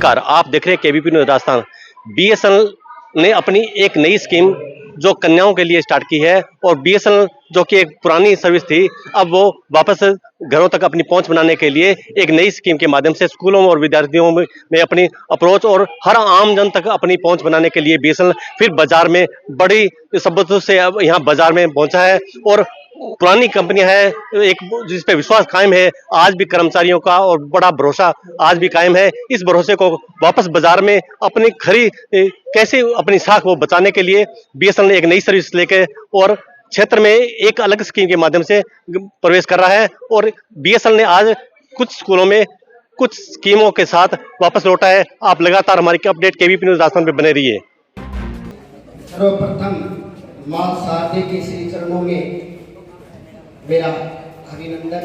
Car आप देख रहे हैं केबीपी न्यूज़ राजस्थान। बीएसएनएल ने अपनी एक नई स्कीम जो कन्याओं के लिए स्टार्ट की है और बीएसएनएल जो कि एक पुरानी सर्विस थी, अब वो वापस घरों तक अपनी पहुंच बनाने के लिए एक नई स्कीम के माध्यम से स्कूलों और विद्यार्थियों में अपनी अप्रोच और हर आम जन तक अपनी पहुंच बनाने के लिए बीएसएनएल फिर बाजार में बड़ी सब्बतों से अब यहाँ बाजार में पहुंचा है। और पुरानी कंपनी है एक जिस पे विश्वास कायम है, आज भी कर्मचारियों का और बड़ा भरोसा आज भी कायम है। इस भरोसे को वापस बाजार में अपनी खरी कैसे अपनी साख वो बचाने के लिए बीएसएनएल ने एक नई सर्विस लेके और क्षेत्र में एक अलग स्कीम के माध्यम से प्रवेश कर रहा है। और बीएसएनएल ने आज कुछ स्कूलों में कुछ स्कीमों के साथ वापस लौटा है। आप लगातार हमारी अपडेट केबीपी न्यूज़ राजस्थान पे बने रहिए। सर्वप्रथम मां शारदे के श्री चरणों में मेरा अभिनंदन,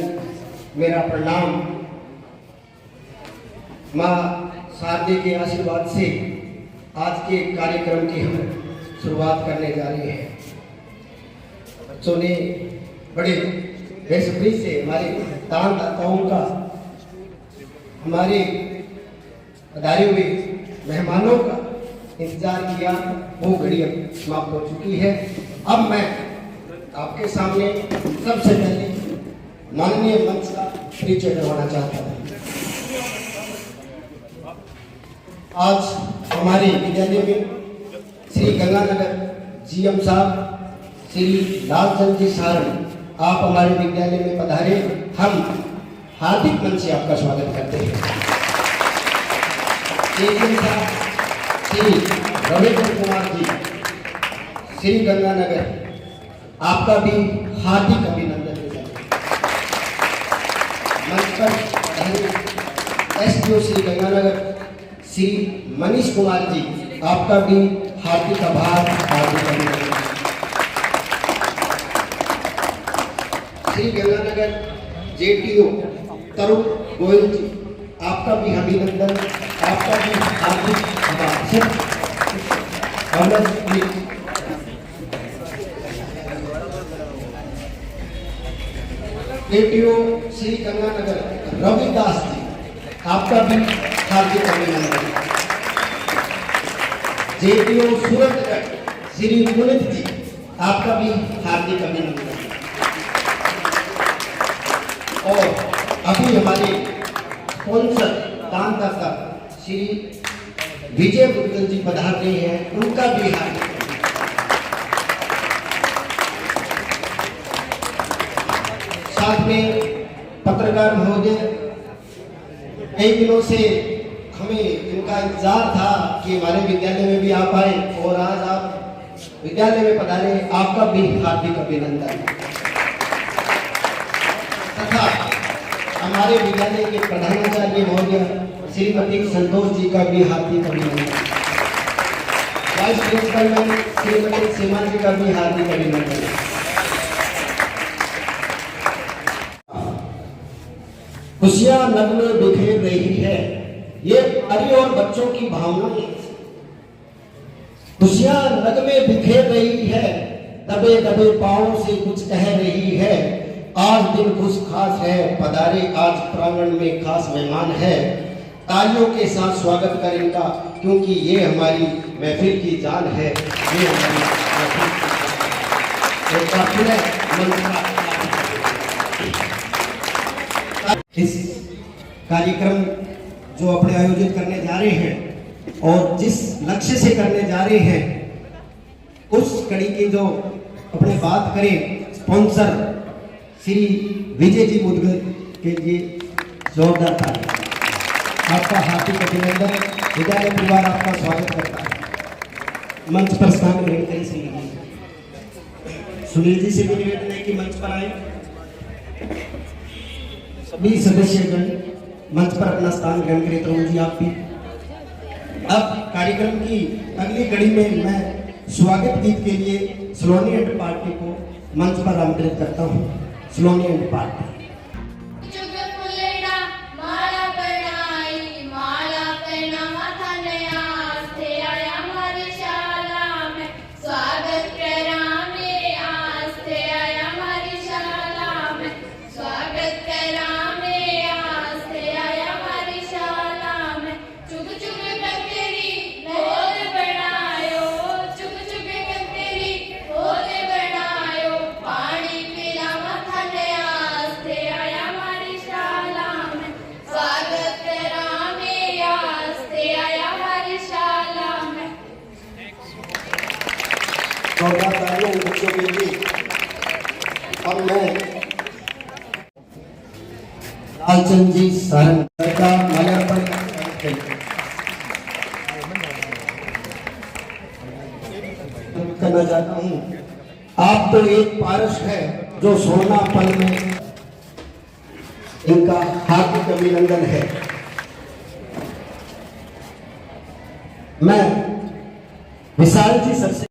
मेरा प्रणाम। मां शारदे के आशीर्वाद से आज के कार्यक्रम की हम शुरुआत करने जा रहे हैं। बच्चों ने बड़े बेसब्री से हमारे दानदाताओं का, हमारे पधारे हुए मेहमानों का इंतजार किया। वो घड़ी अब समाप्त हो चुकी है। अब मैं आपके सामने सबसे पहले माननीय मंच का परिचय करवाना चाहता हूँ। आज हमारे विद्यालय में श्री गंगानगर जीएम साहब श्री लालचंद जी सारण आप हमारे विद्यालय में पधारे। हम हार्दिक मन से आपका स्वागत करते हैं। जीएम साहब श्री रविंद्र कुमार जी श्री गंगानगर आपका भी हार्दिक अभिनंदन देता हूं। मंच पर एसडीओ श्री गंगानगर श्री मनीष कुमार जी आपका भी हार्दिक आभार, हार्दिक अभिनंदन। श्री गंगानगर जेटीओ तरुण गोयल जी आपका भी अभिनंदन, आपका भी हार्दिक आभार। जेटीओ श्री गंगानगर रविदास जी आपका भी हार्दिक अभिनंदन। जेटीओ सूरतगढ़ श्री पुनित जी आपका भी हार्दिक अभिनंदन। और अभी हमारे स्पॉन्सर दानदाता श्री विजय गुप्ता जी पधार रहे हैं, उनका भी हार्दिक। साथ में पत्रकार महोदय, कई दिनों से हमें इनका इंतजार था कि हमारे विद्यालय में भी आप आए और आज आप विद्यालय में पधारे, आपका भी हार्दिक अभिनंदन। तथा हमारे विद्यालय के प्रधानाचार्य महोदय श्रीमती संतोष जी का भी हार्दिक अभिनंदन। वाइस प्रिंसिपल श्रीमती सीमा जी का भी हार्दिक अभिनंदन। खुशियां नग में बिखेर रही है, ये नारी और बच्चों की भावनाएं। खुशियां नग में बिखेर रही है, दबे दबे पांवों से कुछ कह रही है। आज दिन खुश खास है, पधारे आज प्रांगण में खास मेहमान है। तालियों के साथ स्वागत करें इनका, क्योंकि ये हमारी महफिल की जान है। ये हमारी इस कार्यक्रम जो अपने आयोजित करने जा रहे हैं और जिस लक्ष्य से करने जा रहे हैं, उस कड़ी की जो अपने बात करें, स्पॉन्सर श्री विजय जी मुदगल के लिए जोरदार ताली। आपका हार्दिक अभिनंदन। विद्यालय परिवार आपका स्वागत करता है। मंच पर स्थान ग्रहण करें सुनील जी से भी निवेदन है कि मंच पर आए। सभी सदस्यगण मंच पर अपना स्थान ग्रहण करें। तरुण जी आप भी। अब कार्यक्रम की अगली कड़ी में मैं स्वागत गीत के लिए सलोनी एंड पार्टी को मंच पर आमंत्रित करता हूँ। सलोनी एंड पार्टी। चुग चुग बच्चों के लिए अब मैं लालचंद जी सारंग का माल्यार्पण करना चाहता हूँ। आप तो एक पारस है जो सोना पल में, इनका हार्दिक अभिनंदन है। मैं विशाल जी सबसे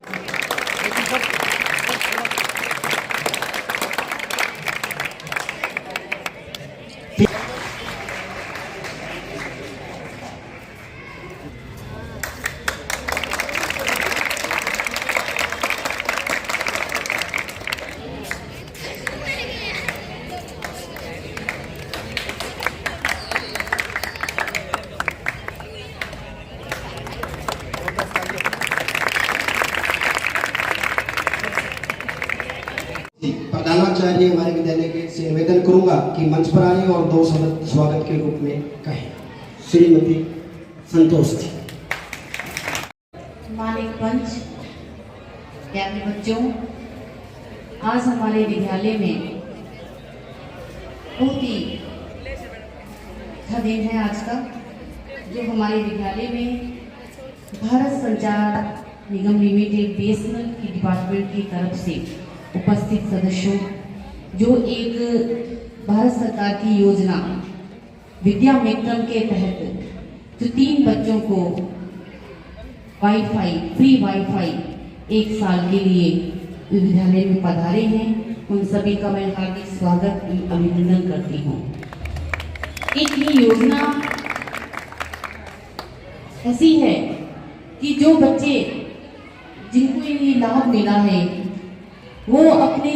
प्रधानाचार्य हमारे विद्यालय के से निवेदन करूंगा कि मंच पर आए और 2 शब्द स्वागत के रूप में कहें। श्रीमती संतोष जी। मालिक पंच, प्यारे बच्चों, आज हमारे विद्यालय में बहुत ही अच्छा दिन है आज का, जो हमारे विद्यालय में भारत संचार निगम लिमिटेड बीएसएनएल की डिपार्टमेंट की तरफ से उपस्थित सदस्यों, जो एक भारत सरकार की योजना विद्या मित्रम के तहत जो 3 बच्चों को फ्री वाईफाई 1 साल के लिए विद्यालय में पधारे हैं, उन सभी का मैं हार्दिक स्वागत अभिनंदन करती हूँ। एक ये योजना ऐसी है कि जो बच्चे जिनको ये लाभ मिला है वो अपने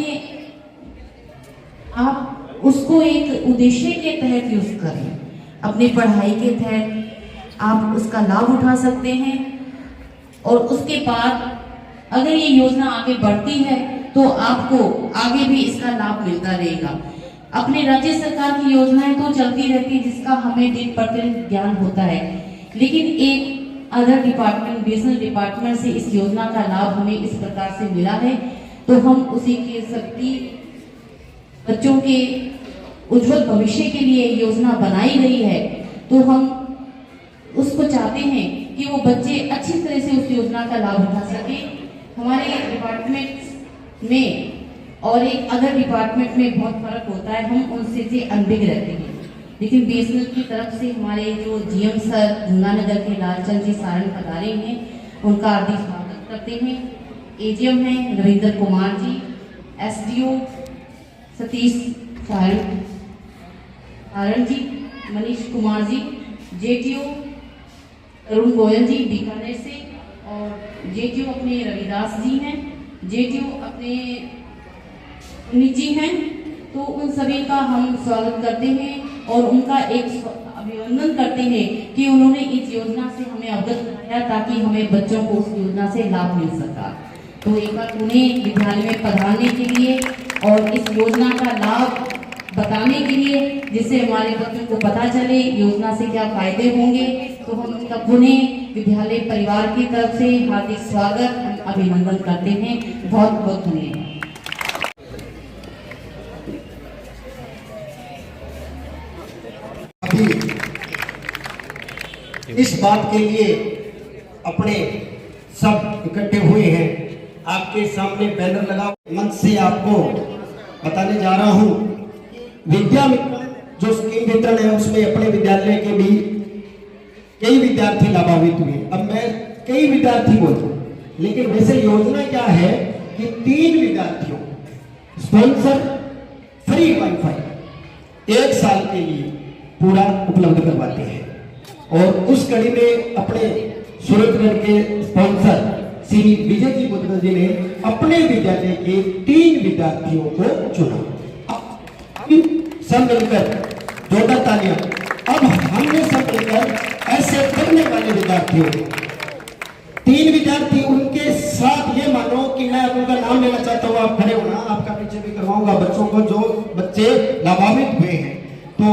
आप उसको एक उद्देश्य के तहत यूज करें। अपनी पढ़ाई के तहत आप उसका लाभ उठा सकते हैं और उसके बाद अगर ये योजना आगे बढ़ती है तो आपको आगे भी इसका लाभ मिलता रहेगा। अपने राज्य सरकार की योजनाएं तो चलती रहती है जिसका हमें दिन प्रतिदिन ज्ञान होता है, लेकिन एक अदर डिपार्टमेंट बीएसएनएल डिपार्टमेंट से इस योजना का लाभ हमें इस प्रकार से मिला है, तो हम उसी के सभी बच्चों के उज्जवल भविष्य के लिए योजना बनाई गई है, तो हम उसको चाहते हैं कि वो बच्चे अच्छी तरह से उस योजना का लाभ उठा सके। हमारे डिपार्टमेंट में और एक अदर डिपार्टमेंट में बहुत फर्क होता है, हम उनसे से अनभिज्ञ रहते हैं, लेकिन बीएसएनएल की तरफ से हमारे जो जीएम सर गंगानगर के लालचंद जी सारंग पधारे हैं, उनका हार्दिक स्वागत करते हैं। एजीएम हैं रविंद्र कुमार जी, एसडीओ सतीश सारण जी, मनीष कुमार जी, जेटीओ अरुण गोयल जी बीकानेर से, और जेटीओ अपने रविदास जी हैं, जेटीओ अपने निजी हैं, तो उन सभी का हम स्वागत करते हैं और उनका एक अभिनंदन करते हैं कि उन्होंने इस योजना से हमें अवगत कराया ताकि हमें बच्चों को उस योजना से लाभ मिल सका। तो एक बार उन्हें विद्यालय में पढ़ाने के लिए और इस योजना का लाभ बताने के लिए, जिससे हमारे बच्चों को पता चले योजना से क्या फायदे होंगे, तो हम उनका पुनः विद्यालय परिवार की तरफ से हार्दिक स्वागत अभिनंदन करते हैं। बहुत बहुत धन्यवाद। अभी इस बात के लिए अपने सब इकट्ठे हुए हैं, आपके सामने बैनर लगा मंच से आपको बताने जा रहा हूं। विद्या मित्र जो स्कीम वितरण है उसमें अपने विद्यालय के भी कई विद्यार्थी लाभान्वित हुए। अब मैं कई विद्यार्थी बोलूं, लेकिन वैसे योजना क्या है कि 3 विद्यार्थियों स्पॉन्सर फ्री वाईफाई 1 साल के लिए पूरा उपलब्ध करवाते हैं, और उस कड़ी में अपने सूरतगढ़ के स्पॉन्सर श्री विजय जी बुद्धगल जी ने अपने विद्यालय के 3 विद्यार्थियों को चुना। सब मिलकर जोरदार तालियां। अब हमने सब मिलकर ऐसे करने वाले विद्यार्थियों 3 विद्यार्थी उनके साथ ये मानो कि मैं उनका नाम लेना चाहता हूँ, आप खड़े होना, आपका परिचय भी करवाऊंगा बच्चों को जो बच्चे लाभान्वित हुए हैं। तो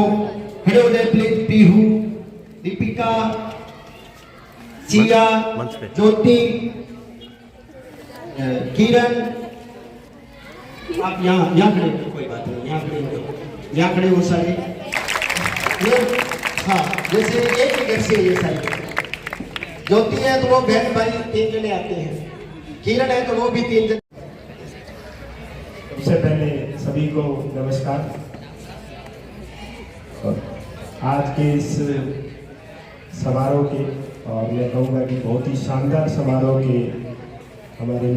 खड़े हो जाए प्लीज। पीहू, दीपिका, सिया, ज्योति, किरण, आप यहाँ खड़े हो, कोई बात नहीं, यहाँ खड़े हो सारे। ये हाँ, जैसे एक ही घर से ये सारे। ज्योति है तो वो बहन भाई 3 जने आते हैं, किरण है तो वो भी 3 जने। सबसे पहले सभी को नमस्कार। आज के इस समारोह के, और मैं कहूँगा कि बहुत ही शानदार समारोह के हमारे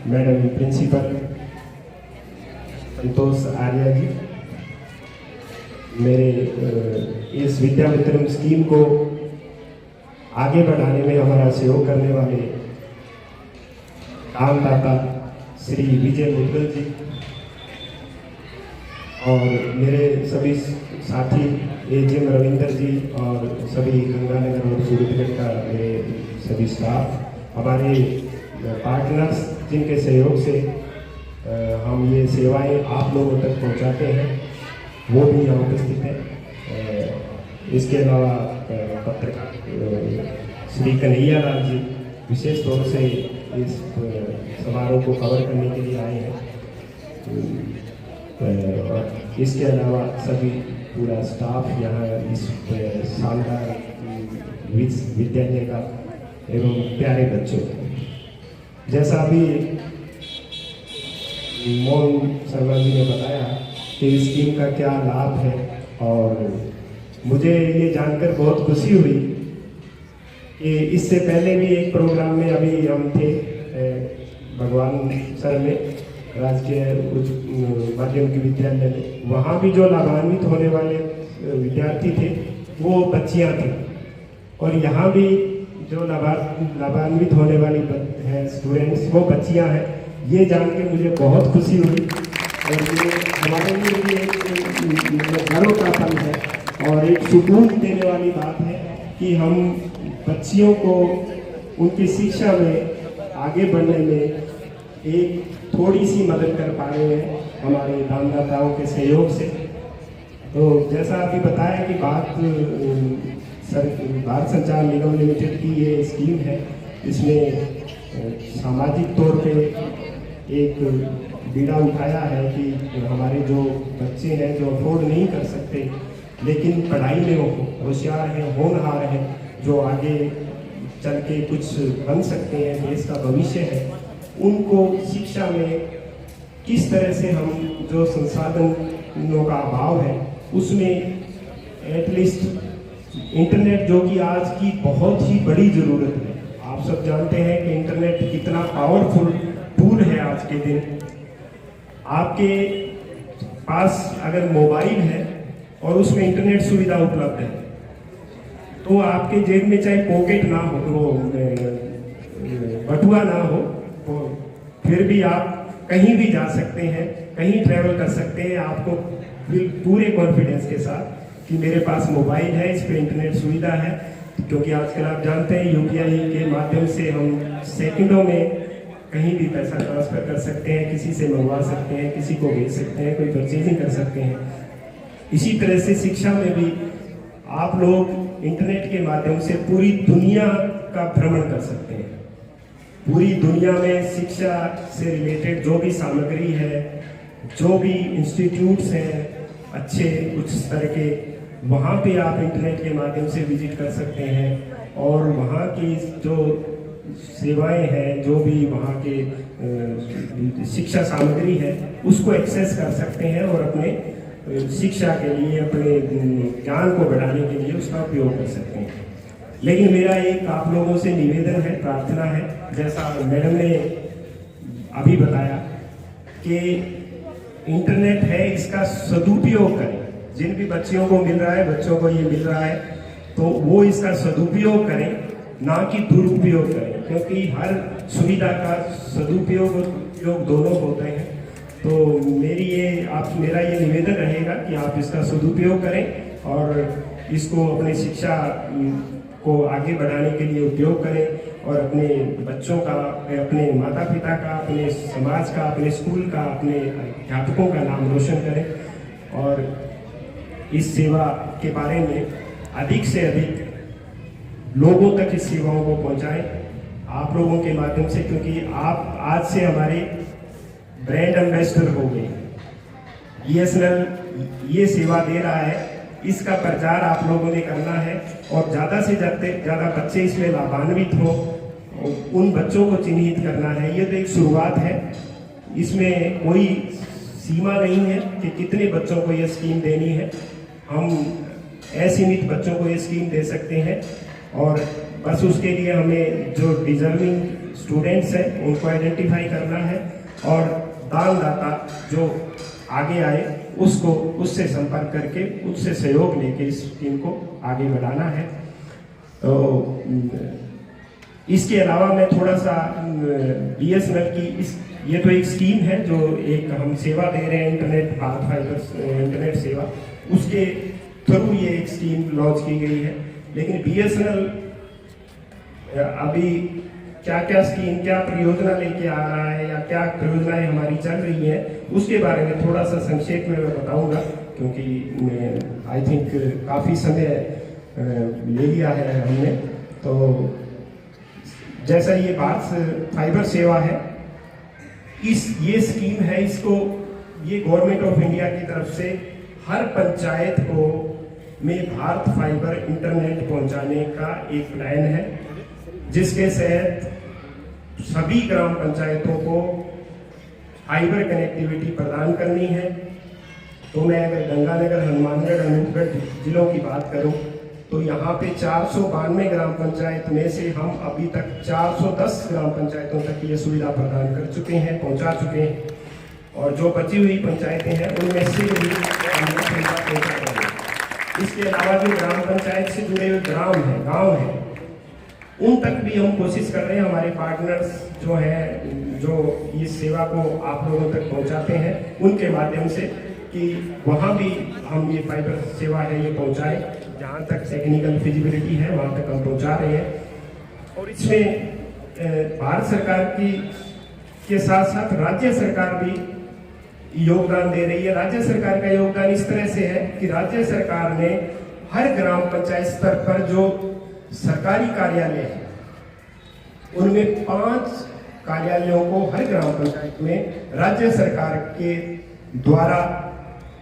मैडम प्रिंसिपल संतोष आर्या जी, मेरे इस विद्या वितरण स्कीम को आगे बढ़ाने में हमारा सहयोग करने वाले दानदाता श्री विजय मुद्गल जी और मेरे सभी साथी एजीएम रविंदर जी और सभी गंगानगर और सूरतगढ़ का मेरे सभी स्टाफ, हमारे पार्टनर्स जिनके सहयोग से हम ये सेवाएं आप लोगों तक पहुंचाते हैं, वो भी यहाँ उपस्थित हैं। इसके अलावा पत्रकार श्री कन्हैया लाल जी विशेष तौर से इस समारोह को कवर करने के लिए आए हैं। और इसके अलावा सभी पूरा स्टाफ यहाँ इस शानदार विद्यालय का एवं प्यारे बच्चों, जैसा अभी मोहन शर्मा जी ने बताया कि इस स्कीम का क्या लाभ है, और मुझे ये जानकर बहुत खुशी हुई कि इससे पहले भी एक प्रोग्राम में अभी हम थे भगवान सर में, राजकीय उच्च माध्यमिक विद्यालय में। वहाँ भी जो लाभान्वित होने वाले विद्यार्थी थे वो बच्चियाँ थी, और यहाँ भी जो लाभान्वित होने वाली हैं स्टूडेंट्स वो बच्चियाँ हैं। ये जान के मुझे बहुत खुशी हुई, और ये हमारे लिए भी एक गर्व का पल है और एक सुकून देने वाली बात है कि हम बच्चियों को उनकी शिक्षा में आगे बढ़ने में एक थोड़ी सी मदद कर पा रहे हैं हमारे दानदाताओं के सहयोग से। तो जैसा अभी बताया कि भारत संचार निगम लिमिटेड की ये स्कीम है, इसमें सामाजिक तौर पे एक बीड़ा उठाया है कि हमारे जो बच्चे हैं जो अफोर्ड नहीं कर सकते लेकिन पढ़ाई में होशियार हैं, होनहार हैं, जो आगे चल के कुछ बन सकते हैं, देश का भविष्य है, उनको शिक्षा में किस तरह से हम जो संसाधनों का अभाव है उसमें एटलीस्ट इंटरनेट, जो कि आज की बहुत ही बड़ी ज़रूरत है। आप सब जानते हैं कि इंटरनेट कितना पावरफुल टूल है आज के दिन। आपके पास अगर मोबाइल है और उसमें इंटरनेट सुविधा उपलब्ध है तो आपके जेब में चाहे पॉकेट ना हो, वो बटुआ ना हो, तो फिर भी आप कहीं भी जा सकते हैं, कहीं ट्रैवल कर सकते हैं, आपको पूरे कॉन्फिडेंस के साथ कि मेरे पास मोबाइल है, इस पर इंटरनेट सुविधा है। क्योंकि आजकल आप जानते हैं यूपीआई के माध्यम से हम सेकंडों में कहीं भी पैसा ट्रांसफर कर सकते हैं, किसी से मंगवा सकते हैं, किसी को भेज सकते हैं, कोई परचेजिंग कर सकते हैं। इसी तरह से शिक्षा में भी आप लोग इंटरनेट के माध्यम से पूरी दुनिया का भ्रमण कर सकते हैं। पूरी दुनिया में शिक्षा से रिलेटेड जो भी सामग्री है, जो भी इंस्टीट्यूट्स हैं अच्छे उच्च स्तर के, वहाँ पे आप इंटरनेट के माध्यम से विजिट कर सकते हैं और वहाँ की जो सेवाएं हैं, जो भी वहाँ के शिक्षा सामग्री है, उसको एक्सेस कर सकते हैं और अपने शिक्षा के लिए, अपने ज्ञान को बढ़ाने के लिए उसका उपयोग कर सकते हैं। लेकिन मेरा एक आप लोगों से निवेदन है, प्रार्थना है, जैसा मैडम ने अभी बताया कि इंटरनेट है, इसका सदुपयोग करें। जिन भी बच्चियों को मिल रहा है, बच्चों को ये मिल रहा है, तो वो इसका सदुपयोग करें, ना कि दुरुपयोग करें, क्योंकि हर सुविधा का सदुपयोग और उपयोग दोनों होते हैं। तो मेरा ये निवेदन रहेगा कि आप इसका सदुपयोग करें और इसको अपने शिक्षा को आगे बढ़ाने के लिए उपयोग करें और अपने बच्चों का, अपने माता पिता का, अपने समाज का, अपने स्कूल का, अपने अध्यापकों का नाम रोशन करें और इस सेवा के बारे में अधिक से अधिक लोगों तक इस सेवाओं को पहुंचाएं आप लोगों के माध्यम से, क्योंकि आप आज से हमारे ब्रांड एम्बेसडर हो गए। BSNL ये सेवा दे रहा है, इसका प्रचार आप लोगों ने करना है और ज़्यादा से ज़्यादा बच्चे इसमें लाभान्वित हो, उन बच्चों को चिन्हित करना है। ये तो एक शुरुआत है, इसमें कोई सीमा नहीं है कि कितने बच्चों को ये स्कीम देनी है। हम असीमित बच्चों को ये स्कीम दे सकते हैं और बस उसके लिए हमें जो डिजर्विंग स्टूडेंट्स हैं उनको आइडेंटिफाई करना है और दानदाता जो आगे आए उसको उससे संपर्क करके उससे सहयोग लेके इस स्कीम को आगे बढ़ाना है। तो इसके अलावा मैं थोड़ा सा BSNL की ये तो एक स्कीम है जो एक हम सेवा दे रहे हैं, इंटरनेट भारत फाइबर इंटरनेट सेवा, उसके थ्रू ये एक स्कीम लॉन्च की गई है। लेकिन BSNL अभी क्या क्या स्कीम, क्या परियोजना लेके आ रहा है या क्या परियोजनाएं हमारी चल रही है, उसके बारे में थोड़ा सा संक्षेप में मैं बताऊंगा, क्योंकि आई थिंक काफ़ी समय ले लिया है हमने। तो जैसा ये भारत फाइबर सेवा है, ये स्कीम है, इसको ये गवर्नमेंट ऑफ इंडिया की तरफ से हर पंचायत को में भारत फाइबर इंटरनेट पहुंचाने का एक प्लान है, जिसके तहत सभी ग्राम पंचायतों को फाइबर कनेक्टिविटी प्रदान करनी है। तो मैं अगर गंगानगर, हनुमानगढ़, अनूपगढ़ जिलों की बात करूं तो यहाँ पे 492 ग्राम पंचायत में से हम अभी तक 410 ग्राम पंचायतों तक ये सुविधा प्रदान कर चुके हैं, पहुँचा चुके हैं, और जो बची हुई पंचायतें हैं उनमें से भी हम सुविधा पहुँचा रहे हैं। इसके अलावा जो ग्राम पंचायत से जुड़े हुए ग्राम हैं, गाँव हैं, उन तक भी हम कोशिश कर रहे हैं। हमारे पार्टनर्स जो हैं, जो इस सेवा को आप लोगों तक पहुंचाते हैं, उनके माध्यम से कि वहाँ भी हम ये फाइबर सेवा है ये पहुंचाएं। जहाँ तक टेक्निकल फिजिबिलिटी है वहाँ तक हम पहुंचा रहे हैं। और इसमें भारत सरकार के साथ साथ राज्य सरकार भी योगदान दे रही है। राज्य सरकार का योगदान इस तरह से है कि राज्य सरकार ने हर ग्राम पंचायत स्तर पर जो सरकारी कार्यालय है उनमें 5 कार्यालयों को हर ग्राम पंचायत में राज्य सरकार के द्वारा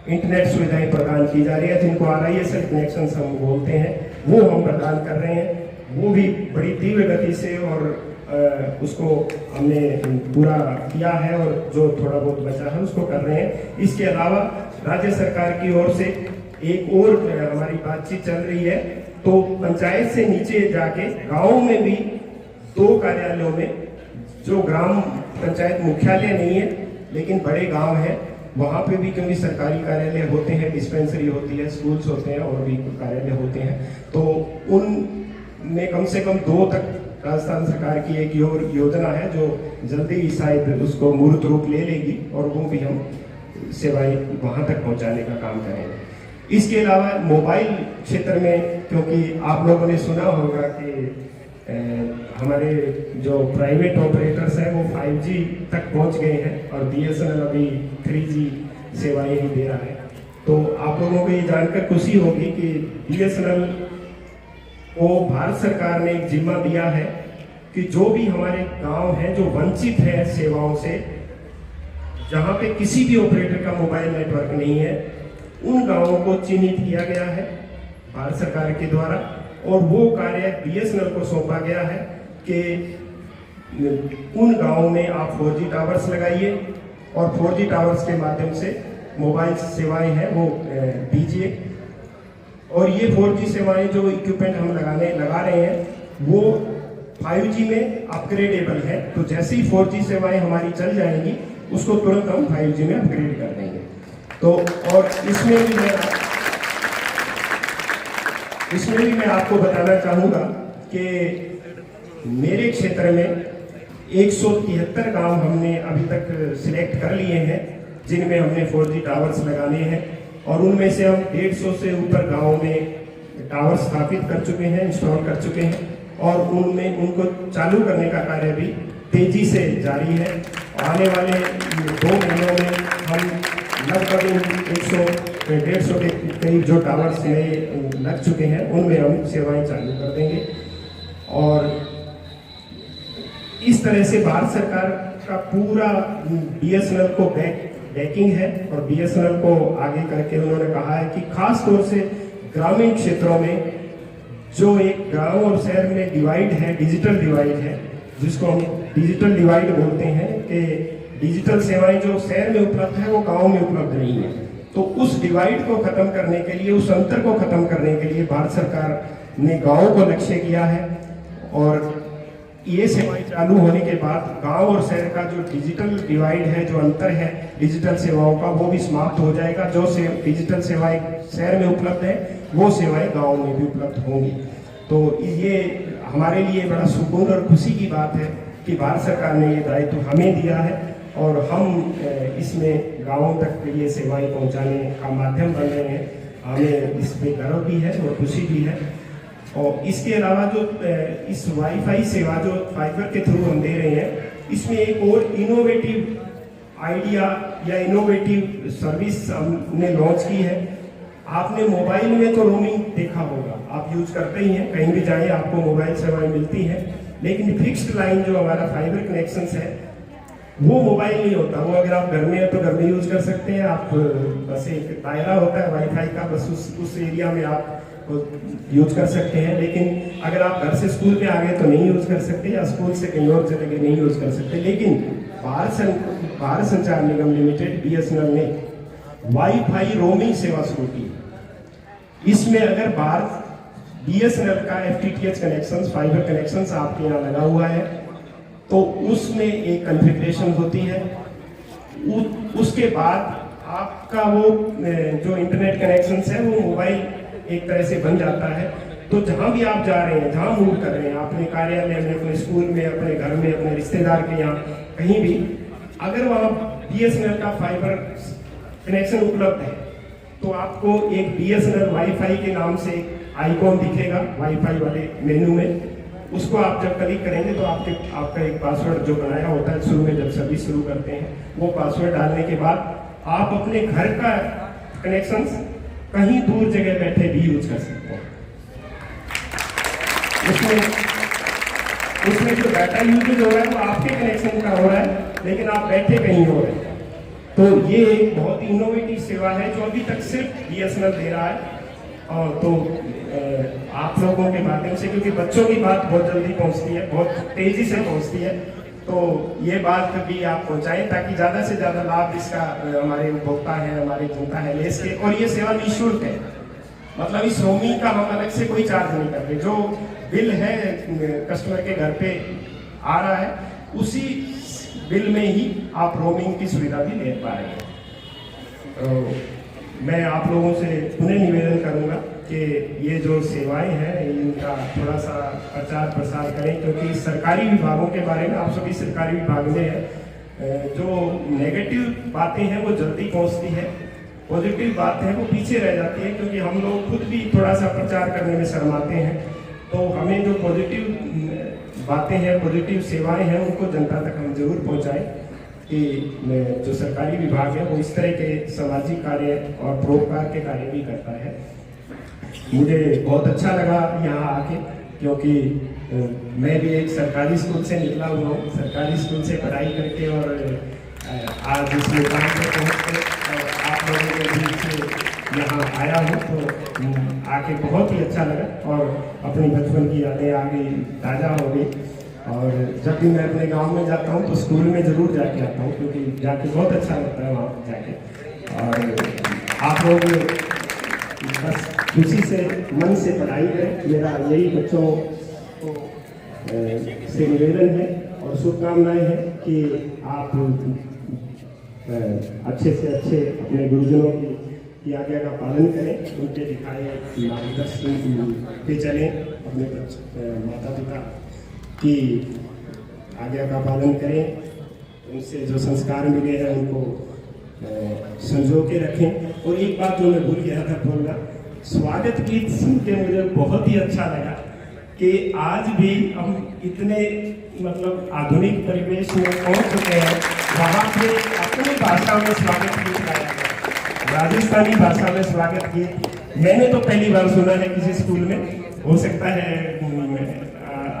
इंटरनेट सुविधाएं प्रदान की जा रही है, जिनको RISL कनेक्शन हम बोलते हैं, वो हम प्रदान कर रहे हैं। वो भी बड़ी तीव्र गति से और उसको हमने पूरा किया है और जो थोड़ा बहुत बचा है उसको कर रहे हैं। इसके अलावा राज्य सरकार की ओर से एक और हमारी बातचीत चल रही है, तो पंचायत से नीचे जाके गाँव में भी 2 कार्यालयों में, जो ग्राम पंचायत मुख्यालय नहीं है लेकिन बड़े गांव हैं, वहाँ पे भी क्योंकि सरकारी कार्यालय होते हैं, डिस्पेंसरी होती है, स्कूल्स होते हैं और भी कार्यालय होते हैं, तो उनमें कम से कम 2 तक राजस्थान सरकार की एक योजना है जो जल्दी ही शायद उसको मूर्त रूप ले लेगी और वो भी हम सेवाएं वहाँ तक पहुँचाने का काम करेंगे। इसके अलावा मोबाइल क्षेत्र में, क्योंकि आप लोगों ने सुना होगा कि हमारे जो प्राइवेट ऑपरेटर्स हैं वो 5G तक पहुंच गए हैं और BSNL अभी 3G सेवाएं ही दे रहा है। तो आप लोगों को ये जानकर खुशी होगी कि BSNL को भारत सरकार ने एक जिम्मा दिया है कि जो भी हमारे गांव हैं जो वंचित है सेवाओं से, जहां पे किसी भी ऑपरेटर का मोबाइल नेटवर्क नहीं है, उन गांवों को चिन्हित किया गया है भारत सरकार के द्वारा और वो कार्य BSNL को सौंपा गया है कि उन गांवों में आप 4G टावर्स लगाइए और 4G टावर्स के माध्यम से मोबाइल सेवाएं हैं वो दीजिए। और ये 4G सेवाएं जो इक्विपमेंट हम लगा रहे हैं वो 5G में अपग्रेडेबल है, तो जैसे ही 4G सेवाएं हमारी चल जाएंगी उसको तुरंत हम 5G में अपग्रेड कर देंगे। तो और इसमें भी मैं आपको बताना चाहूँगा कि मेरे क्षेत्र में 173 गांव हमने अभी तक सिलेक्ट कर लिए हैं जिनमें हमने 4G टावर्स लगाने हैं और उनमें से हम 150 से ऊपर गांवों में टावर्स स्थापित कर चुके हैं, इंस्टॉल कर चुके हैं और उनमें उनको चालू करने का कार्य भी तेजी से जारी है। आने वाले 2 महीनों में हम लगभग 100-150 के करीब जो टावर्स में लग चुके हैं उनमें हम सेवाएं चालू कर देंगे। और इस तरह से भारत सरकार का पूरा BSNL को बैकिंग है और BSNL को आगे करके उन्होंने कहा है कि खास तौर से ग्रामीण क्षेत्रों में जो एक गांव और शहर में डिवाइड है, डिजिटल डिवाइड है, जिसको हम डिजिटल डिवाइड बोलते हैं कि डिजिटल सेवाएं जो शहर में उपलब्ध है वो गांव में उपलब्ध नहीं है। तो उस डिवाइड को खत्म करने के लिए, उस अंतर को खत्म करने के लिए भारत सरकार ने गांव को लक्ष्य किया है और ये सेवाएं चालू होने के बाद गांव और शहर का जो डिजिटल डिवाइड है, जो अंतर है डिजिटल सेवाओं का, वो भी समाप्त हो जाएगा। जो डिजिटल सेवाएं शहर में उपलब्ध है वो सेवाएं गांव में भी उपलब्ध होंगी। तो ये हमारे लिए बड़ा सुकून और खुशी की बात है कि भारत सरकार ने ये दायित्व हमें दिया है और हम इसमें गाँवों तक ये सेवाएं पहुँचाने का माध्यम बन रहे हैं। हमें इसमें गर्व भी है और खुशी भी है। और इसके अलावा जो इस वाईफाई सेवा जो फाइबर के थ्रू हम दे रहे हैं, इसमें एक और इनोवेटिव आइडिया या इनोवेटिव सर्विस हमने लॉन्च की है। आपने मोबाइल में तो रोमिंग देखा होगा, आप यूज करते ही हैं, कहीं भी जाए आपको मोबाइल सेवाएं मिलती हैं, लेकिन फिक्स्ड लाइन जो हमारा फाइबर कनेक्शन है वो मोबाइल नहीं होता। वो अगर आप घर में है तो घर में यूज कर सकते हैं, आप बस एक दायरा होता है वाईफाई का, बस उस एरिया में आप यूज कर सकते हैं। लेकिन अगर आप घर से स्कूल में आ गए तो नहीं यूज कर सकते, या स्कूल से कहीं और चले गए नहीं यूज कर सकते। लेकिन भारत संचार निगम लिमिटेड BSNL ने वाईफाई रोमिंग सेवा शुरू की। इसमें अगर BSNL का FTTH कनेक्शन, फाइबर कनेक्शन आपके यहाँ लगा हुआ है तो उसमें एक कॉन्फ़िगरेशन होती है। उसके बाद आपका वो जो इंटरनेट कनेक्शन है वो मोबाइल एक तरह से बन जाता है। तो जहां भी आप जा रहे हैं, जहां मूव कर रहे हैं, अपने कार्यालय में, अपने स्कूल में, अपने घर में, अपने रिश्तेदार के यहाँ, कहीं भी अगर वहां BSNL का फाइबर कनेक्शन उपलब्ध है तो आपको एक BSNL वाईफाई के नाम से आइकॉन दिखेगा वाईफाई वाले मेनू में। उसको आप जब क्लिक करेंगे तो आपका एक पासवर्ड जो बनाया होता है शुरू में जब सर्विस शुरू करते हैं, वो पासवर्ड डालने के बाद आप अपने घर का कनेक्शन कहीं दूर जगह बैठे भी यूज कर सकते हैं। उसमें जो डाटा यूज हो रहा है वो आपके कनेक्शन का हो रहा है, लेकिन आप बैठे कहीं हो रहे हैं। तो ये एक बहुत इनोवेटिव सेवा है जो अभी तक सिर्फ BSNL दे रहा है। और तो आप लोगों के माध्यम से, क्योंकि बच्चों की बात बहुत जल्दी पहुंचती है, बहुत तेजी से पहुंचती है, तो ये बात भी आप पहुंचाएं ताकि ज़्यादा से ज़्यादा लाभ इसका हमारे उपभोक्ता है, हमारी जनता है ले सके। और ये सेवा निःशुल्क है, मतलब इस रोमिंग का हम अलग से कोई चार्ज नहीं करते। जो बिल है कस्टमर के घर पे आ रहा है उसी बिल में ही आप रोमिंग की सुविधा भी ले पा रहे हैं। तो मैं आप लोगों से पुनः निवेदन करूंगा कि ये जो सेवाएं हैं इनका थोड़ा सा प्रचार प्रसार करें, क्योंकि सरकारी विभागों के बारे में आप सभी सरकारी विभाग में है, जो नेगेटिव बातें हैं वो जल्दी पहुंचती है, पॉजिटिव बात है वो पीछे रह जाती है, क्योंकि हम लोग खुद भी थोड़ा सा प्रचार करने में शर्माते हैं। तो हमें जो पॉजिटिव बातें हैं, पॉजिटिव सेवाएं हैं, उनको जनता तक हम जरूर पहुंचाएं कि जो सरकारी विभाग है वो इस तरह के सामाजिक कार्य और परोपकार के कार्य भी करता है। मुझे बहुत अच्छा लगा यहाँ आके, क्योंकि मैं भी एक सरकारी स्कूल से निकला हुआ हूँ, सरकारी स्कूल से पढ़ाई करके और आज इस मुकाम पर पहुँच के और आप लोगों के बीच से यहाँ आया हूँ, तो आके बहुत ही अच्छा लगा और अपनी बचपन की यादें आ गई, ताज़ा हो गई। और जब भी मैं अपने गांव में जाता हूँ तो स्कूल में ज़रूर जाके आता हूँ, क्योंकि जाके बहुत अच्छा लगता है वहाँ जाके। और आप लोग बस खुशी से मन से पढ़ाई करें, मेरा यही बच्चों को से निवेदन है और शुभकामनाएं हैं कि आप अच्छे से अच्छे अपने गुरुजनों की आज्ञा का पालन करें, उनके दिखाए मार्गदर्शन पे चलें, अपने माता पिता की आज्ञा का पालन करें, उनसे जो संस्कार मिले हैं उनको संजो के रखें। और एक बात जो मैं भूल गया था बोलना, स्वागत गीत सुन के मुझे बहुत ही अच्छा लगा कि आज भी हम इतने मतलब आधुनिक परिवेश में पहुंच चुके हैं, वहाँ पे अपनी भाषा में स्वागत गीत गाया गया, राजस्थानी भाषा में स्वागत गीत। मैंने तो पहली बार सुना है किसी स्कूल में, हो सकता है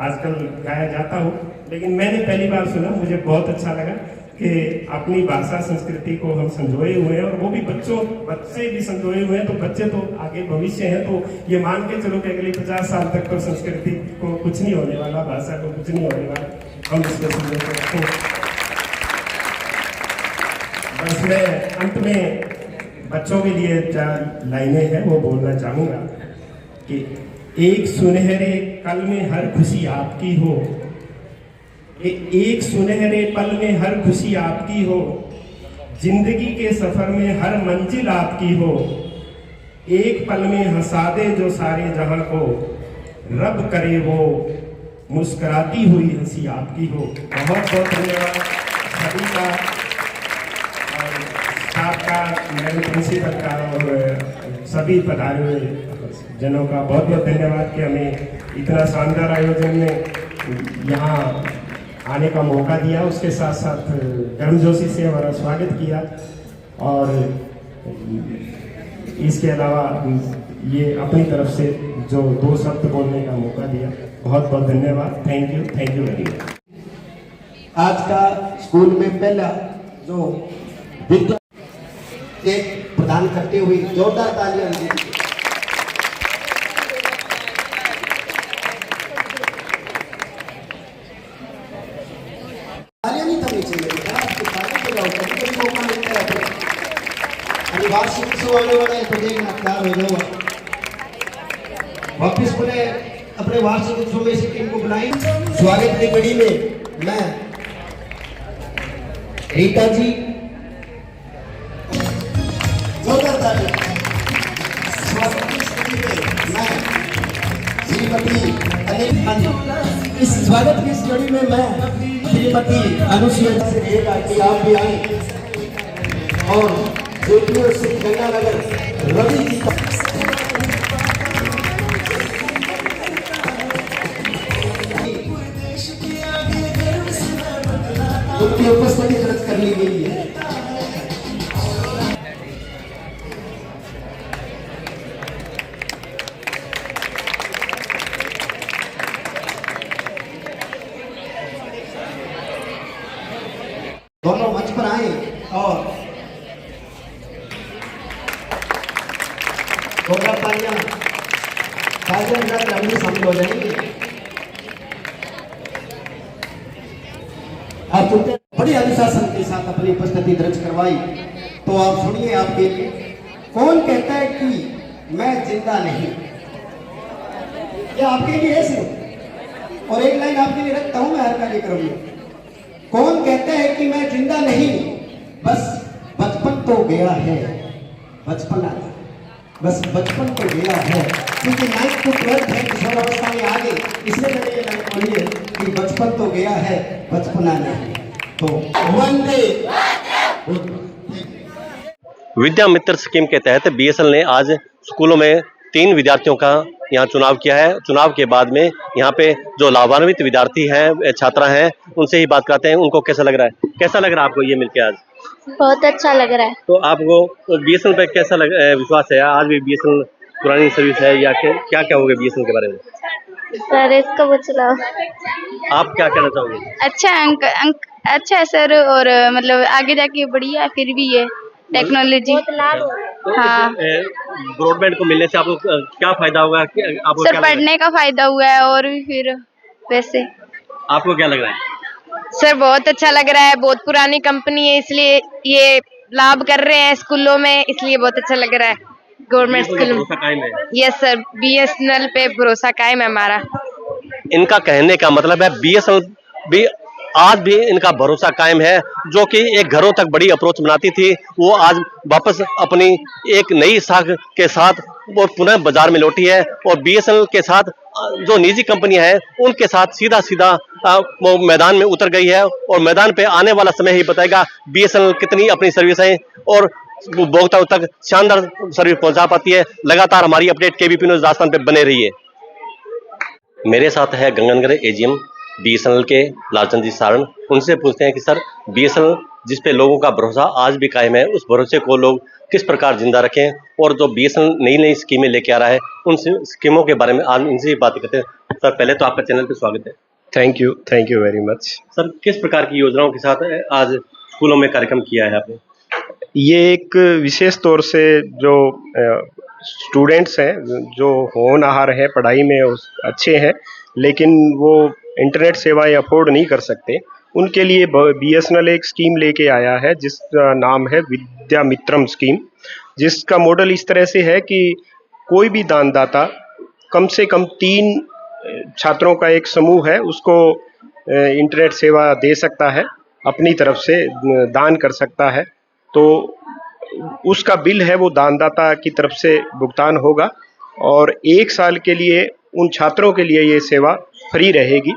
आजकल गाया जाता हूँ, लेकिन मैंने पहली बार सुना, मुझे बहुत अच्छा लगा कि अपनी भाषा संस्कृति को हम संजोए हुए हैं, और वो भी बच्चे भी संजोए हुए हैं। तो बच्चे तो आगे भविष्य हैं, तो ये मान के चलो कि अगले 50 साल तक तो संस्कृति को कुछ नहीं होने वाला, भाषा को कुछ नहीं होने वाला, हम इसको संजो के रखें। बस मैं अंत में बच्चों के लिए 4 लाइनें हैं वो बोलना चाहूँगा कि एक सुनहरे कल में हर खुशी आपकी हो, एक सुनहरे पल में हर खुशी आपकी हो, जिंदगी के सफर में हर मंजिल आपकी हो, एक पल में हंसा दे जो सारे जहां को, रब करे वो मुस्कुराती हुई हंसी आपकी हो। बहुत बहुत धन्यवाद सभी का, और स्टाफ का, मेरे प्रिंसिपल का और सभी पधारे हुए जनों का बहुत बहुत धन्यवाद कि हमें इतना शानदार आयोजन में यहाँ आने का मौका दिया, उसके साथ साथ गर्मजोशी से हमारा स्वागत किया, और इसके अलावा ये अपनी तरफ से जो 2 शब्द बोलने का मौका दिया, बहुत बहुत धन्यवाद। Thank you very much. आज का स्कूल में पहला जो विद्या एक प्रदान करते हुए जोरदार तालियां दीजिए। वार्षिक उत्सव आने वाला है तो देखना तैयार हो जाओ। वापिस बोले अपने वार्षिक उत्सव में से टीम को बुलाई। स्वागत की कड़ी में मैं रीता जी, मैं श्रीमती इस स्वागत की इस कड़ी में मैं श्रीमती अनुसुईया से एक आके आप भी आए, और बेटियों से गंगानगर रवि जी का उनकी उपस्थिति दर्ज कर ली गई है। दोनों मंच पर आए और शामिल हो जाएंगे। आप चुनते बड़ी अनुशासन के साथ अपनी उपस्थिति दर्ज करवाई, तो आप सुनिए आपके लिए। कौन कहता है कि मैं जिंदा नहीं? ये आपके लिए है सिर्फ, और एक लाइन आपके लिए रखता हूं मैं हर कार्यक्रम में। कौन कहता है कि मैं जिंदा नहीं? बस बचपन तो गया है, बचपन बस बचपन तो गया है, क्योंकि 9th to 12th है, किशोरावस्था में आगे, इसलिए मैंने ये लाइन बोली है कि बचपन तो गया है, बचपना नहीं। तो वंदे विद्या मित्र स्कीम के तहत बीएसएल ने आज स्कूलों में 3 विद्यार्थियों का यहाँ चुनाव किया है। चुनाव के बाद में यहाँ पे जो लाभान्वित विद्यार्थी हैं, छात्रा हैं, उनसे ही बात करते हैं। उनको कैसा लग रहा है? कैसा लग रहा है आपको ये मिलके आज? बहुत अच्छा लग रहा है। तो आपको बीएसएल पे कैसा विश्वास है? आज भी बीएसएल पुरानी सर्विस है या क्या क्या होगा बीएसएल के बारे में? सर इसको पूछो। आप क्या कहना चाहोगे? अच्छा अंक अच्छा है सर, और मतलब आगे जाके बढ़िया है फिर भी ये टेक्नोलॉजी। तो हाँ, ब्रॉडबैंड को मिलने से आपको क्या फायदा होगा? आपको सर पढ़ने का फायदा हुआ है, और भी फिर वैसे आपको क्या लग रहा है? सर बहुत अच्छा लग रहा है। बहुत पुरानी कंपनी है, इसलिए ये लाभ कर रहे हैं स्कूलों में, इसलिए बहुत अच्छा लग रहा है। गवर्नमेंट स्कूल में यस सर, बीएसएनएल पे भरोसा कायम है हमारा। इनका कहने का मतलब है बीएसएनएल भी आज भी इनका भरोसा कायम है। जो कि एक घरों तक बड़ी अप्रोच बनाती थी, वो आज वापस अपनी एक नई साख के साथ वो पुनः बाजार में लौटी है, और बीएसएनएल के साथ जो निजी कंपनियां हैं उनके साथ सीधा वो मैदान में उतर गई है, और मैदान पे आने वाला समय ही बताएगा बीएसएनएल कितनी अपनी सर्विसें और उपभोक्ताओं तक शानदार सर्विस पहुंचा पाती है। लगातार हमारी अपडेट केबीपी न्यूज़ राजस्थान पे बने रही है। मेरे साथ है गंगानगर एजीएम बीएसएनएल के लालचंद जी सारण। उनसे पूछते हैं कि सर बीएसएनएल जिस पे लोगों का भरोसा आज भी कायम है, उस भरोसे को लोग किस प्रकार जिंदा रखें और जो बीएसएनएल नई नई स्कीमें लेके आ रहा है उन स्कीमों के बारे में आज इनसे बात करते हैं। सर पहले तो आपका चैनल पे स्वागत है। Thank you very much. Sir किस प्रकार की योजनाओं के साथ आज स्कूलों में कार्यक्रम किया है आपने? ये एक विशेष तौर से जो स्टूडेंट्स हैं जो होनहार हैं पढ़ाई में अच्छे हैं लेकिन वो इंटरनेट सेवाएं अफोर्ड नहीं कर सकते, उनके लिए बीएसएनएल एक स्कीम लेके आया है जिसका नाम है विद्या मित्रम स्कीम, जिसका मॉडल इस तरह से है कि कोई भी दानदाता कम से कम 3 छात्रों का एक समूह है उसको इंटरनेट सेवा दे सकता है, अपनी तरफ से दान कर सकता है। तो उसका बिल है वो दानदाता की तरफ से भुगतान होगा और 1 साल के लिए उन छात्रों के लिए ये सेवा फ्री रहेगी।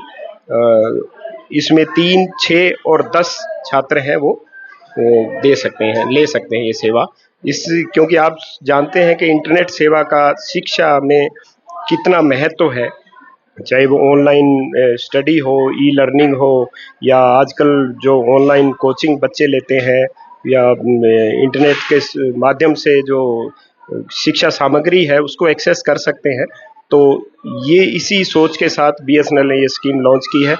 इसमें 3, 6 और 10 छात्र हैं वो दे सकते हैं, ले सकते हैं ये सेवा। क्योंकि आप जानते हैं कि इंटरनेट सेवा का शिक्षा में कितना महत्व है, चाहे वो ऑनलाइन स्टडी हो, ई लर्निंग हो या आजकल जो ऑनलाइन कोचिंग बच्चे लेते हैं या इंटरनेट के माध्यम से जो शिक्षा सामग्री है उसको एक्सेस कर सकते हैं। तो ये इसी सोच के साथ बीएसएनएल ने ये स्कीम लॉन्च की है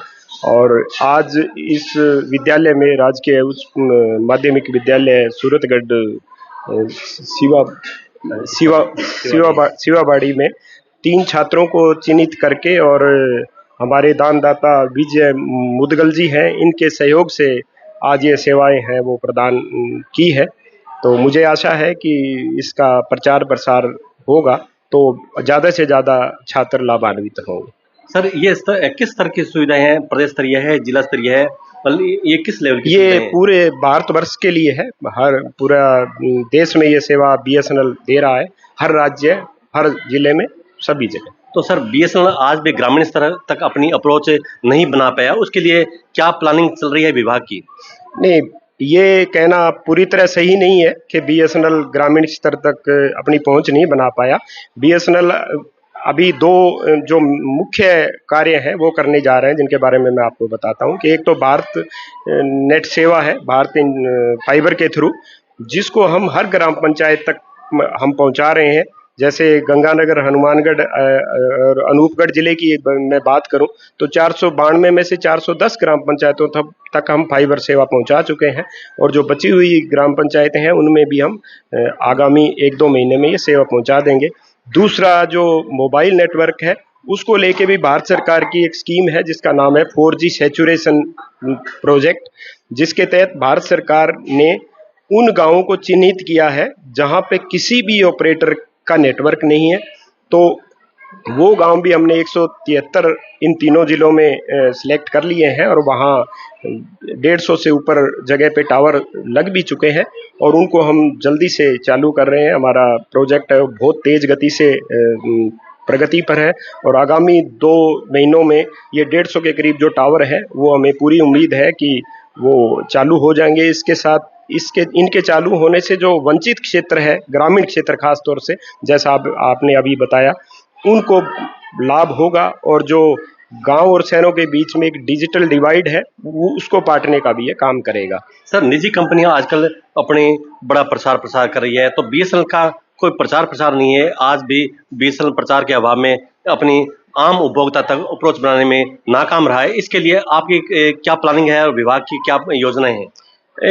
और आज इस विद्यालय में राजकीय उच्च माध्यमिक विद्यालय सूरतगढ़ सिवाबाड़ी में 3 छात्रों को चिन्हित करके और हमारे दानदाता विजय मुदगल जी हैं, इनके सहयोग से आज ये सेवाएं हैं वो प्रदान की है। तो मुझे आशा है कि इसका प्रचार प्रसार होगा तो ज़्यादा से ज़्यादा छात्र लाभान्वित होंगे। सर ये किस स्तर की सुविधाएं हैं? प्रदेश स्तरीय है, जिला स्तरीय है, ये किस लेवल की? ये पूरे भारतवर्ष के लिए है, हर पूरा देश में ये सेवा बीएसएनएल दे रहा है, हर राज्य, हर जिले में, सभी जगह। तो सर बीएसएनएल आज भी ग्रामीण स्तर तक अपनी अप्रोच नहीं बना पाया, उसके लिए क्या प्लानिंग चल रही है विभाग की? नहीं, ये कहना पूरी तरह सही नहीं है कि बीएसएनएल ग्रामीण स्तर तक अपनी पहुंच नहीं बना पाया। बीएसएनएल अभी 2 जो मुख्य कार्य हैं वो करने जा रहे हैं जिनके बारे में मैं आपको बताता हूं कि एक तो भारत नेट सेवा है, भारत फाइबर के थ्रू, जिसको हम हर ग्राम पंचायत तक हम पहुंचा रहे हैं। जैसे गंगानगर, हनुमानगढ़ और अनूपगढ़ जिले की मैं बात करूं तो 492 में से 410 ग्राम पंचायतों तक हम फाइबर सेवा पहुंचा चुके हैं और जो बची हुई ग्राम पंचायतें हैं उनमें भी हम आगामी 1-2 महीने में ये सेवा पहुंचा देंगे। दूसरा जो मोबाइल नेटवर्क है उसको लेके भी भारत सरकार की एक स्कीम है जिसका नाम है 4G सैचुरेशन प्रोजेक्ट, जिसके तहत भारत सरकार ने उन गाँवों को चिन्हित किया है जहाँ पे किसी भी ऑपरेटर का नेटवर्क नहीं है। तो वो गांव भी हमने 173 इन तीनों जिलों में सिलेक्ट कर लिए हैं और वहाँ 150 से ऊपर जगह पे टावर लग भी चुके हैं और उनको हम जल्दी से चालू कर रहे हैं। हमारा प्रोजेक्ट है बहुत तेज गति से प्रगति पर है और आगामी 2 महीनों में ये 150 के करीब जो टावर है वो हमें पूरी उम्मीद है कि वो चालू हो जाएंगे। इसके साथ इनके चालू होने से जो वंचित क्षेत्र है, ग्रामीण क्षेत्र खास तौर से, जैसा आपने अभी बताया, उनको लाभ होगा और जो गांव और शहरों के बीच में एक डिजिटल डिवाइड है वो उसको पाटने का भी ये काम करेगा। सर निजी कंपनियां आजकल अपने बड़ा प्रचार प्रसार कर रही है, तो बीएसएनएल का कोई प्रचार प्रसार नहीं है। आज भी बीएसएनएल प्रचार के अभाव में अपनी आम उपभोक्ता तक अप्रोच बनाने में नाकाम रहा है। इसके लिए आपकी क्या प्लानिंग है और विभाग की क्या योजनाएं हैं?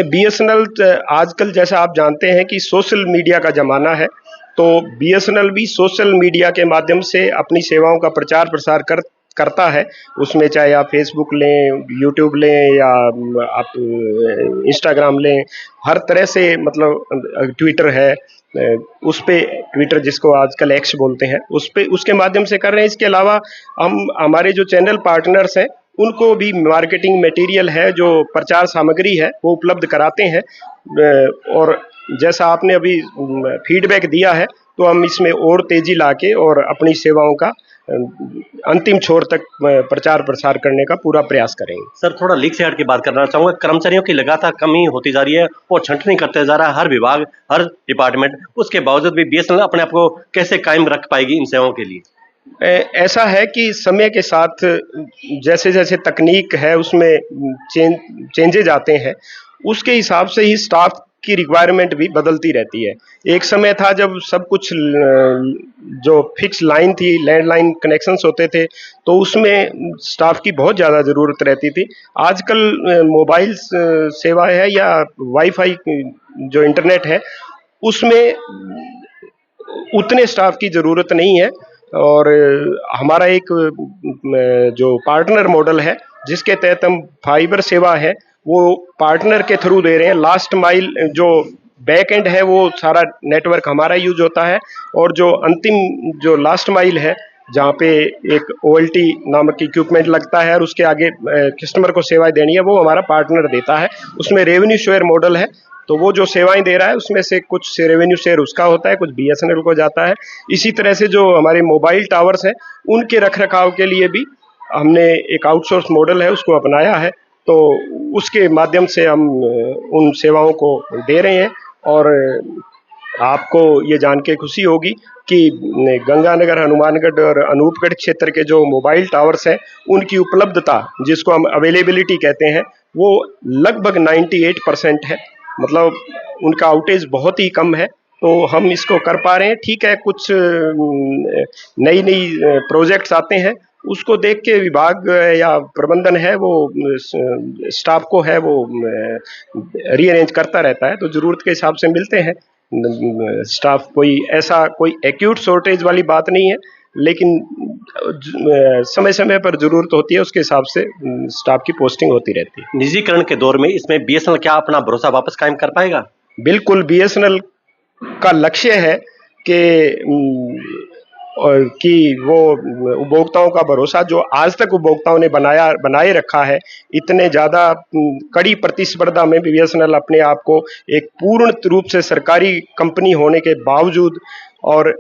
बीएसएनएल आजकल जैसा आप जानते हैं कि सोशल मीडिया का ज़माना है, तो बीएसएनएल भी सोशल मीडिया के माध्यम से अपनी सेवाओं का प्रचार प्रसार करता है। उसमें चाहे आप फेसबुक लें, यूट्यूब लें या आप इंस्टाग्राम लें, हर तरह से, मतलब ट्विटर है, उस पे ट्विटर जिसको आजकल एक्स बोलते हैं, उसके माध्यम से कर रहे हैं। इसके अलावा हम हमारे जो चैनल पार्टनर्स हैं उनको भी मार्केटिंग मटेरियल है, जो प्रचार सामग्री है, वो उपलब्ध कराते हैं और जैसा आपने अभी फीडबैक दिया है तो हम इसमें और तेजी लाके और अपनी सेवाओं का अंतिम छोर तक प्रचार प्रसार करने का पूरा प्रयास करेंगे। सर थोड़ा लीक से हट के बात करना चाहूँगा, कर्मचारियों की लगातार कमी होती जा रही है और छंटनी करते जा रहा है हर विभाग, हर डिपार्टमेंट, उसके बावजूद भी बीएसएनएल अपने आप को कैसे कायम रख पाएगी इन सेवाओं के लिए? ऐसा है कि समय के साथ जैसे जैसे तकनीक है उसमें चेंजेज आते हैं उसके हिसाब से ही स्टाफ की रिक्वायरमेंट भी बदलती रहती है। एक समय था जब सब कुछ जो फिक्स लाइन थी, लैंडलाइन कनेक्शंस होते थे, तो उसमें स्टाफ की बहुत ज़्यादा ज़रूरत रहती थी। आजकल मोबाइल सेवा है या वाईफाई जो इंटरनेट है, उसमें उतने स्टाफ की ज़रूरत नहीं है। और हमारा एक जो पार्टनर मॉडल है, जिसके तहत हम फाइबर सेवा है वो पार्टनर के थ्रू दे रहे हैं। लास्ट माइल जो बैक एंड है वो सारा नेटवर्क हमारा यूज होता है, और जो अंतिम जो लास्ट माइल है जहाँ पे एक OLT नामक इक्विपमेंट लगता है और उसके आगे कस्टमर को सेवाएं देनी है, वो हमारा पार्टनर देता है। उसमें रेवेन्यू शेयर मॉडल है, तो वो जो सेवाएं दे रहा है उसमें से कुछ रेवेन्यू शेयर उसका होता है, कुछ BSNL को जाता है। इसी तरह से जो हमारे मोबाइल टावर्स हैं, उनके रखरखाव के लिए भी हमने एक आउटसोर्स मॉडल है उसको अपनाया है, तो उसके माध्यम से हम उन सेवाओं को दे रहे हैं। और आपको ये जान के खुशी होगी कि गंगानगर, हनुमानगढ़ और अनूपगढ़ क्षेत्र के जो मोबाइल टावर्स हैं, उनकी उपलब्धता, जिसको हम अवेलेबिलिटी कहते हैं, वो लगभग 98% है। मतलब उनका आउटेज बहुत ही कम है, तो हम इसको कर पा रहे हैं। ठीक है, कुछ नई नई प्रोजेक्ट्स आते हैं, उसको देख के विभाग या प्रबंधन है वो स्टाफ को है वो रीअरेंज करता रहता है, तो ज़रूरत के हिसाब से मिलते हैं स्टाफ। कोई ऐसा कोई एक्यूट शॉर्टेज वाली बात नहीं है, लेकिन समय समय पर ज़रूरत होती है, उसके हिसाब से स्टाफ की पोस्टिंग होती रहती है। निजीकरण के दौर में इसमें BSNL क्या अपना भरोसा वापस कायम कर पाएगा? बिल्कुल, BSNL का लक्ष्य है कि वो उपभोक्ताओं का भरोसा जो आज तक उपभोक्ताओं ने बनाए रखा है, इतने ज़्यादा कड़ी प्रतिस्पर्धा में BSNL अपने आप को एक पूर्ण रूप से सरकारी कंपनी होने के बावजूद और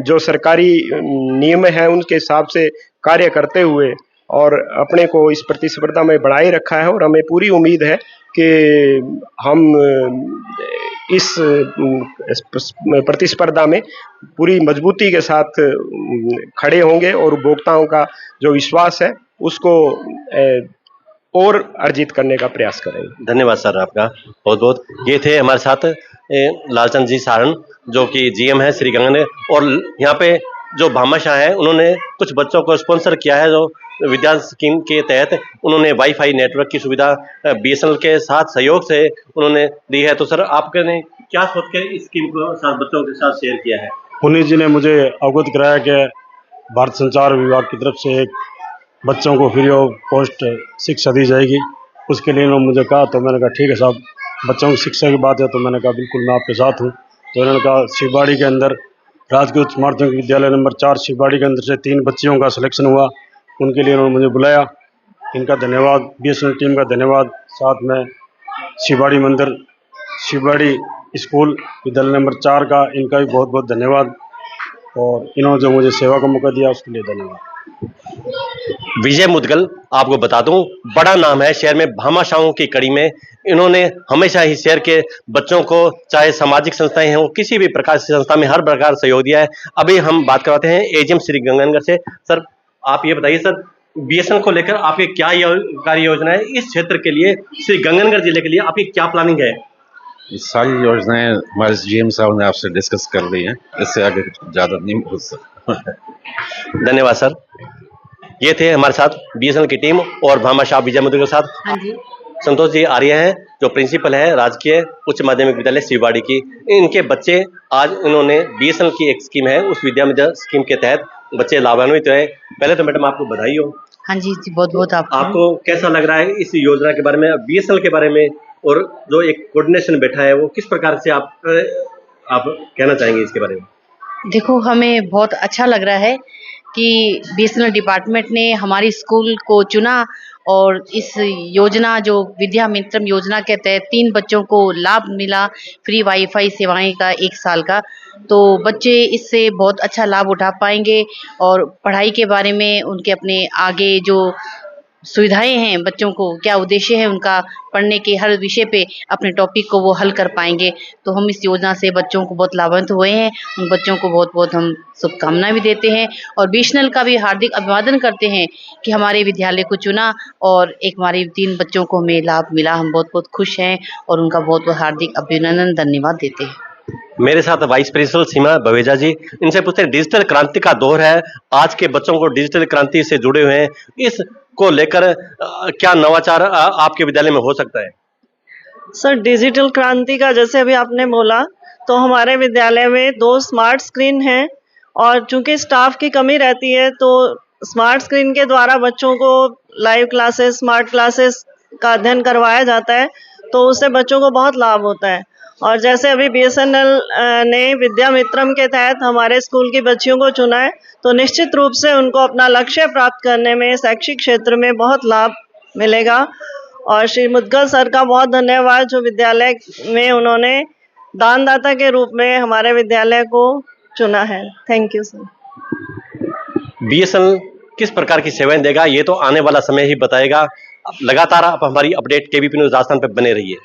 जो सरकारी नियम हैं उनके हिसाब से कार्य करते हुए और अपने को इस प्रतिस्पर्धा में बढ़ाए रखा है। और हमें पूरी उम्मीद है कि हम इस प्रतिस्पर्धा में पूरी मजबूती के साथ खड़े होंगे और उपभोक्ताओं का जो विश्वास है उसको और अर्जित करने का प्रयास करेंगे। धन्यवाद सर आपका बहुत बहुत। ये थे हमारे साथ लालचंद जी सारण, जो कि GM है श्री गंगानगर, और यहाँ पे जो भामाशाह है उन्होंने कुछ बच्चों को स्पॉन्सर किया है, जो विद्या स्कीम के तहत उन्होंने वाईफाई नेटवर्क की सुविधा BSNL के साथ सहयोग से उन्होंने दी है। तो सर आपने क्या सोच के इस स्कीम को साथ बच्चों के साथ शेयर किया है? पुनीत जी ने मुझे अवगत कराया कि भारत संचार विभाग की तरफ से एक बच्चों को फ्री ऑफ कॉस्ट शिक्षा दी जाएगी। उसके लिए इन्होंने मुझे कहा, तो मैंने कहा ठीक है साहब, बच्चों की शिक्षा की बात है तो मैंने कहा बिल्कुल मैं आपके साथ हूँ। तो इन्होंने कहा शिवबाड़ी के अंदर राजकीय उच्च माध्यमिक विद्यालय नंबर 4 शिवबाड़ी के अंदर से 3 बच्चियों का सिलेक्शन हुआ, उनके लिए इन्होंने मुझे बुलाया। इनका धन्यवाद, BSNL टीम का धन्यवाद। साथ में शिवबाड़ी मंदिर, शिवबाड़ी स्कूल विद्यालय नंबर 4 का इनका भी बहुत बहुत धन्यवाद, और इन्होंने जो मुझे सेवा का मौका दिया उसके लिए धन्यवाद। विजय मुदगल, आपको बता दूं, बड़ा नाम है शहर में भामाशाहों की कड़ी में। इन्होंने हमेशा ही शहर के बच्चों को, चाहे सामाजिक संस्थाएं हों, किसी भी प्रकार की संस्था में हर प्रकार सहयोग दिया है। अभी हम बात करवाते हैं AGM श्री गंगानगर से। सर आप ये बताइए सर, BSNL को लेकर आपकी क्या कार्य योजना है इस क्षेत्र के लिए, श्री गंगानगर जिले के लिए आपकी क्या प्लानिंग है? ये सारी योजनाएं हमारे GM साहब ने आपसे डिस्कस कर ली हैं, इससे आगे ज़्यादा नहीं हो सकता। धन्यवाद सर। ये थे हमारे साथ BSNL की टीम और भामाशाह विजय मुदगल के साथ। हाँ जी। संतोष जी आर्य हैं, जो प्रिंसिपल है राजकीय उच्च माध्यमिक विद्यालय शिवबाड़ी की। इनके बच्चे आज इन्होंने BSNL की एक स्कीम है, उस विद्या मित्र स्कीम के तहत बच्चे लाभान्वित हुए। पहले तो मैडम आपको बधाई हो। हाँ जी बहुत बहुत आपको कैसा लग रहा है इस योजना के बारे में, BSNL के बारे में, और जो एक कोऑर्डिनेशन बैठा है वो किस प्रकार से आप कहना चाहेंगे इसके बारे में? देखो, हमें बहुत अच्छा लग रहा है कि BSNL डिपार्टमेंट ने हमारी स्कूल को चुना, और इस योजना जो विद्या मित्रम योजना के तहत 3 बच्चों को लाभ मिला फ्री वाईफाई सेवाएं का 1 साल का। तो बच्चे इससे बहुत अच्छा लाभ उठा पाएंगे और पढ़ाई के बारे में उनके अपने आगे जो सुविधाएं हैं बच्चों को, क्या उद्देश्य है उनका पढ़ने के, हर विषय पे अपने टॉपिक को वो हल कर पाएंगे। तो हम इस योजना से बच्चों को बहुत लाभान्वित हुए हैं। उन बच्चों को बहुत बहुत हम शुभकामनाएं भी देते हैं और बीएसएनएल का भी हार्दिक अभिवादन करते हैं कि हमारे विद्यालय को चुना और एक हमारे 3 बच्चों को हमें लाभ मिला। हम बहुत बहुत खुश हैं और उनका बहुत बहुत हार्दिक अभिनंदन, धन्यवाद देते हैं। मेरे साथ वाइस प्रिंसिपल सीमा बवेजा जी, इनसे पूछते हैं, डिजिटल क्रांति का दौर है, आज के बच्चों को डिजिटल क्रांति से जुड़े हुए हैं, इसको लेकर क्या नवाचार आपके विद्यालय में हो सकता है? सर, डिजिटल क्रांति का जैसे अभी आपने बोला, तो हमारे विद्यालय में 2 स्मार्ट स्क्रीन हैं और चूंकि स्टाफ की कमी रहती है तो स्मार्ट स्क्रीन के द्वारा बच्चों को लाइव क्लासेस, स्मार्ट क्लासेस का अध्ययन करवाया जाता है, तो उससे बच्चों को बहुत लाभ होता है। और जैसे अभी बीएसएनएल ने विद्या मित्रम के तहत हमारे स्कूल की बच्चियों को चुना है, तो निश्चित रूप से उनको अपना लक्ष्य प्राप्त करने में शैक्षिक क्षेत्र में बहुत लाभ मिलेगा। और श्री मुदगल सर का बहुत धन्यवाद जो विद्यालय में उन्होंने दानदाता के रूप में हमारे विद्यालय को चुना है। Thank you sir. बीएसएनएल किस प्रकार की सेवाएं देगा, ये तो आने वाला समय ही बताएगा। लगातार आप हमारी अपडेट केबीपी न्यूज़ राजस्थान पे बने रहिए।